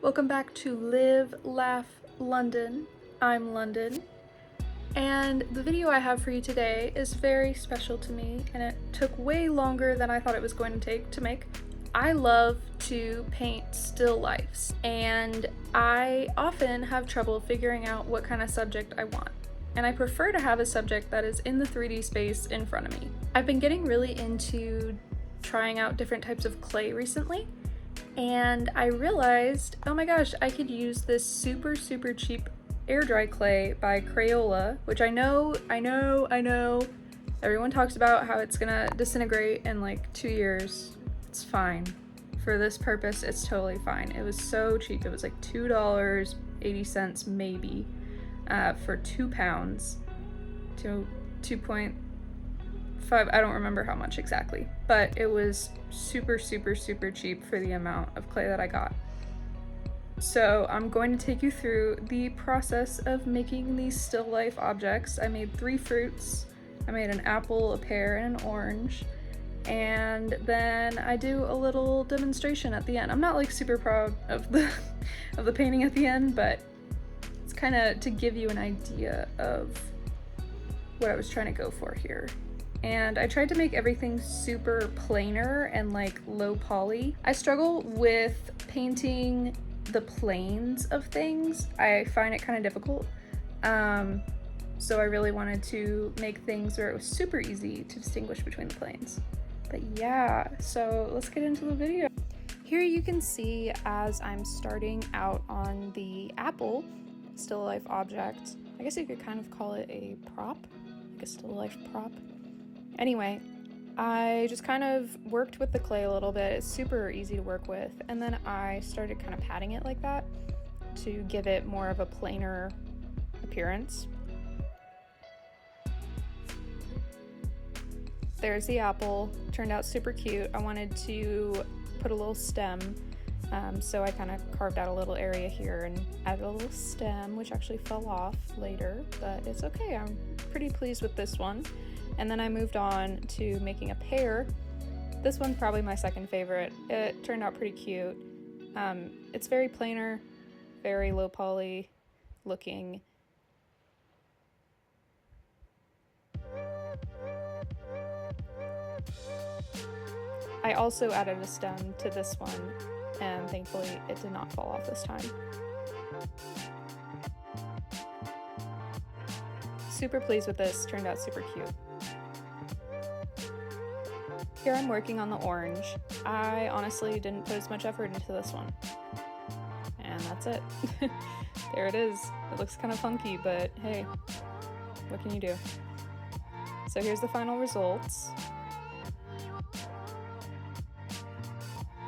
Welcome back to Live, Laugh, London. I'm London, and the video I have for you today is very special to me, and it took way longer than I thought it was going to take to make. I love to paint still lifes, and I often have trouble figuring out what kind of subject I want. And I prefer to have a subject that is in the 3D space in front of me. I've been getting really into trying out different types of clay recently, and I realized, oh my gosh, I could use this super cheap air dry clay by Crayola, which I know, everyone talks about how it's gonna disintegrate in like 2 years. It's fine. For this purpose, it's totally fine. It was so cheap. It was like $2.80 maybe for 2 pounds to 2.5. I don't remember how much exactly, but it was super cheap for the amount of clay that I got. So I'm going to take you through the process of making these still life objects. I made 3 fruits. I made an apple, a pear, and an orange. And then I do a little demonstration at the end. I'm not like super proud of the painting at the end, but it's kind of to give you an idea of what I was trying to go for here. And I tried to make everything super planar and like low poly. I struggle with painting the planes of things. I find it kind of difficult. So I really wanted to make things where it was super easy to distinguish between the planes. But yeah, so let's get into the video. Here you can see as I'm starting out on the apple still life object. I guess you could kind of call it a prop, like a still life prop. Anyway, I just kind of worked with the clay a little bit. It's super easy to work with. And then I started kind of patting it like that to give it more of a planar appearance. There's the apple. Turned out super cute. I wanted to put a little stem, so I kind of carved out a little area here and added a little stem, which actually fell off later, but it's okay. I'm pretty pleased with this one. And then I moved on to making a pear. This one's probably my second favorite. It turned out pretty cute. It's very planar, very low poly looking. I also added a stem to this one, and thankfully it did not fall off this time. Super pleased with this, turned out super cute. Here I'm working on the orange. I honestly didn't put as much effort into this one. And that's it. There it is. It looks kind of funky, but hey, what can you do? So here's the final results.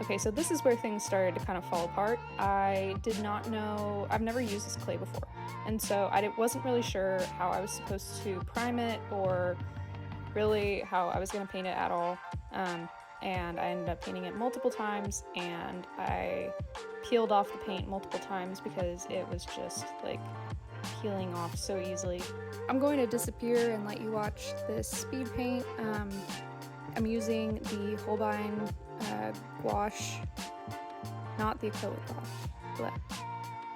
Okay, so this is where things started to kind of fall apart. I did not know, I've never used this clay before, and so I wasn't really sure how I was supposed to prime it or really how I was going to paint it at all. And I ended up painting it multiple times, and I peeled off the paint multiple times because it was just like peeling off so easily. I'm going to disappear and let you watch this speed paint. I'm using the Holbein gouache, not the acrylic gouache,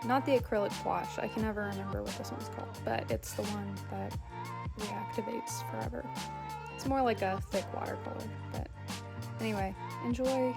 not the acrylic gouache. I can never remember what this one's called, but it's the one that reactivates forever. It's more like a thick watercolor, but anyway, enjoy.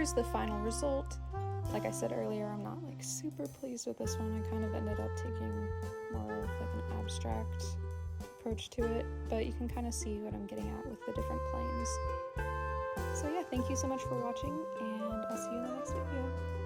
here's the final result. Like I said earlier, I'm not like super pleased with this one. I kind of ended up taking more of like an abstract approach to it, but you can kind of see what I'm getting at with the different planes. So yeah, thank you so much for watching, and I'll see you in the next video.